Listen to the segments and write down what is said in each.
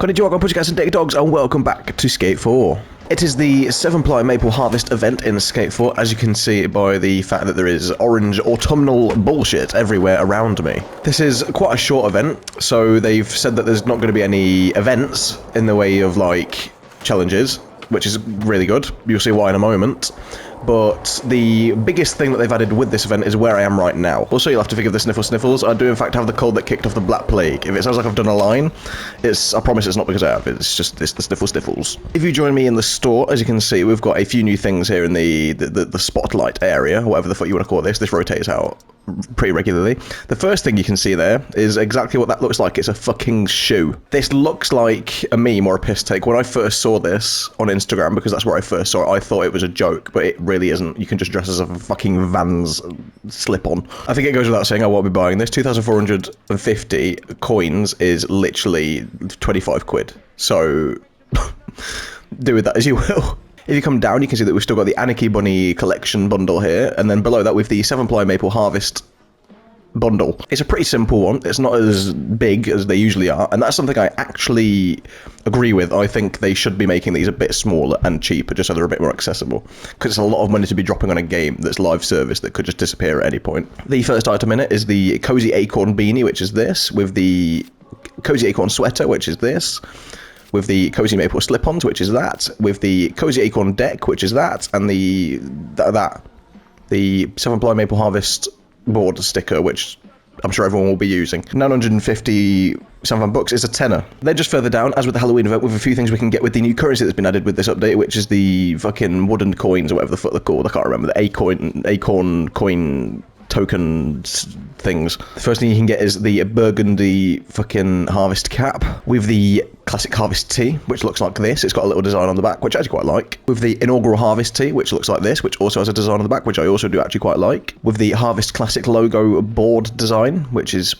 Konnichiwa, Pussycats and Dick Dogs, and welcome back to Skate 4. It is the 7-ply Maple Harvest event in Skate 4, as you can see by the fact that there is orange autumnal bullshit everywhere around me. This is quite a short event, so they've said that there's not going to be any events in the way of, like, challenges, which is really good. You'll see why in a moment. But the biggest thing that they've added with this event is where I am right now. Also, you'll have to forgive the sniffles. I do in fact have the cold that kicked off the Black Plague. If it sounds like I've done a line, I promise it's not because I have. It's just the sniffles. If you join me in the store, as you can see, we've got a few new things here in the spotlight area, whatever the fuck you want to call this. This rotates out pretty regularly. The first thing you can see there is exactly what that looks like. It's a fucking shoe. This looks like a meme or a piss take. When I first saw this on Instagram, because that's where I first saw it, I thought it was a joke, but it really isn't. You can just dress as a fucking Vans slip-on. I think it goes without saying I won't be buying this. 2,450 coins is literally 25 quid. So do with that as you will. If you come down, you can see that we've still got the Anarchy Bunny collection bundle here, and then below that we've the 7-ply Maple Harvest bundle. It's a pretty simple one. It's not as big as they usually are, and that's something I actually agree with. I think they should be making these a bit smaller and cheaper, just so they're a bit more accessible, because it's a lot of money to be dropping on a game that's live service that could just disappear at any point. The first item in it is the Cozy Acorn beanie, which is this, with the Cozy Acorn sweater, which is this, with the Cozy Maple slip-ons, which is that, with the Cozy Acorn deck, which is that, and the 7-ply Maple Harvest board sticker, which I'm sure everyone will be using. 950 $7 is a tenner. Then just further down, as with the Halloween event, with a few things we can get with the new currency that's been added with this update, which is the fucking wooden coins, or whatever the fuck they're called. I can't remember. The acorn coin token things. The first thing you can get is the burgundy fucking harvest cap with the classic harvest tee, which looks like this. It's got a little design on the back, which I actually quite like. With the inaugural harvest tee, which looks like this, which also has a design on the back, which I also do actually quite like. With the harvest classic logo board design, which is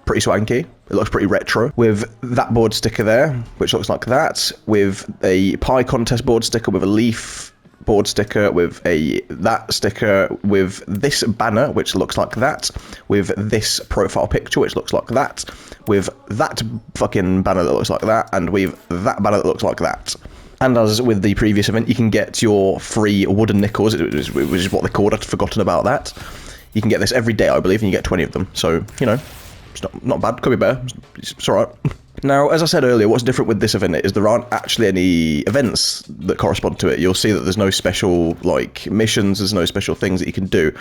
pretty swanky. It looks pretty retro. With that board sticker there, which looks like that. With a pie contest board sticker with a leaf board sticker, with that sticker, with this banner which looks like that, with this profile picture which looks like that, with that fucking banner that looks like that, and with that banner that looks like that. And as with the previous event, you can get your free wooden nickels, which is what they're called. I'd forgotten about that. You can get this every day, I believe, and you get 20 of them. So, you know, it's not bad. Could be better. It's alright. Now, as I said earlier, what's different with this event is there aren't actually any events that correspond to it. You'll see that there's no special, like, missions, there's no special things that you can do,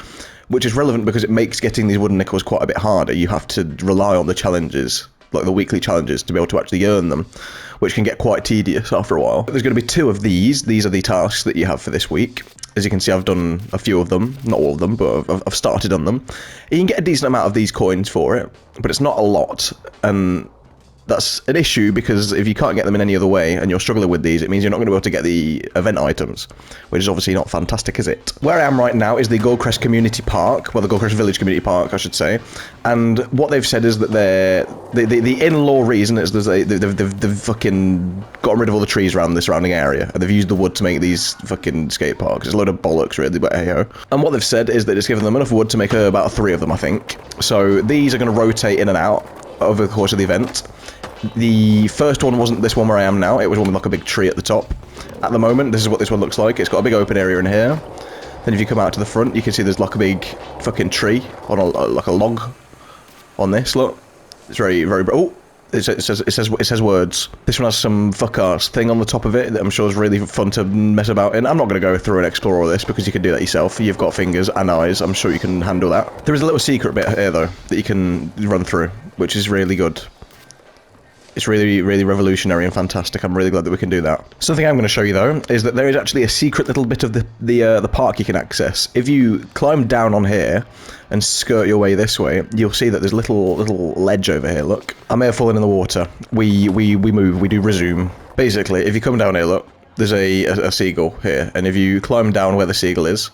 which is relevant because it makes getting these wooden nickels quite a bit harder. You have to rely on the challenges, like the weekly challenges, to be able to actually earn them, which can get quite tedious after a while. There's going to be 2 of these. These are the tasks that you have for this week. As you can see, I've done a few of them, not all of them, but I've started on them. You can get a decent amount of these coins for it, but it's not a lot, and that's an issue because if you can't get them in any other way and you're struggling with these, it means you're not going to be able to get the event items, which is obviously not fantastic, is it? Where I am right now is the Goldcrest Community Park, well, the Goldcrest Village Community Park, I should say, and what they've said is that the in-law reason is they've fucking gotten rid of all the trees around the surrounding area, and they've used the wood to make these fucking skate parks. It's a load of bollocks, really, but hey-ho. And what they've said is that it's given them enough wood to make about 3 of them, I think. So these are going to rotate in and out over the course of the event. The first one wasn't this one where I am now, it was one with like a big tree at the top. At the moment, this is what this one looks like. It's got a big open area in here. Then if you come out to the front, you can see there's like a big fucking tree on like a log on this, look. It's very, very, oh, it says words. This one has some fuck-ass thing on the top of it that I'm sure is really fun to mess about in. I'm not going to go through and explore all this because you can do that yourself. You've got fingers and eyes, I'm sure you can handle that. There is a little secret bit here though that you can run through, which is really good. It's really, really revolutionary and fantastic. I'm really glad that we can do that. Something I'm going to show you though is that there is actually a secret little bit of the park you can access. If you climb down on here and skirt your way this way, you'll see that there's a little ledge over here. Look, I may have fallen in the water. We move. We do resume. Basically, if you come down here, look, there's a seagull here, and if you climb down where the seagull is,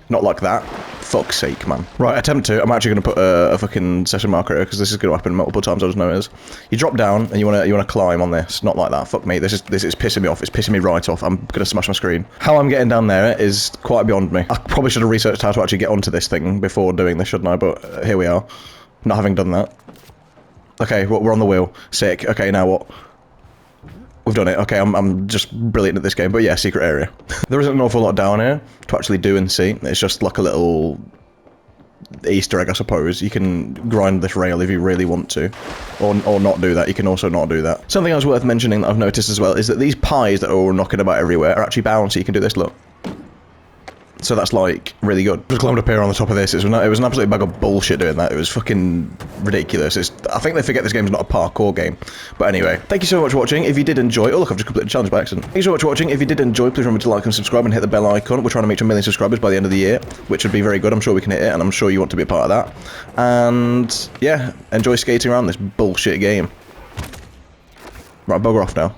not like that. Fuck's sake, man. Right, attempt to. I'm actually going to put a fucking session marker here because this is going to happen multiple times. I just know it is. You drop down and you want to climb on this. Not like that. Fuck me. This is pissing me off. It's pissing me right off. I'm going to smash my screen. How I'm getting down there is quite beyond me. I probably should have researched how to actually get onto this thing before doing this, shouldn't I? But here we are. Not having done that. Okay, well, we're on the wheel. Sick. Okay, now what? We've done it. Okay, I'm just brilliant at this game. But yeah, secret area. There isn't an awful lot down here to actually do and see. It's just like a little Easter egg, I suppose. You can grind this rail if you really want to, or not do that. You can also not do that. Something else worth mentioning that I've noticed as well is that these pies that are all knocking about everywhere are actually bouncy. You can do this, look. So that's like really good. Just climbed up here on the top of this. It was an absolute bag of bullshit doing that. It was fucking ridiculous. I think they forget this game's not a parkour game. But anyway, thank you so much for watching. If you did enjoy, oh look, I've just completed a challenge by accident. Thank you so much for watching. If you did enjoy, please remember to like and subscribe and hit the bell icon. We're trying to reach 1 million subscribers by the end of the year, which would be very good. I'm sure we can hit it, and I'm sure you want to be a part of that. And yeah, enjoy skating around this bullshit game. Right, bugger off now.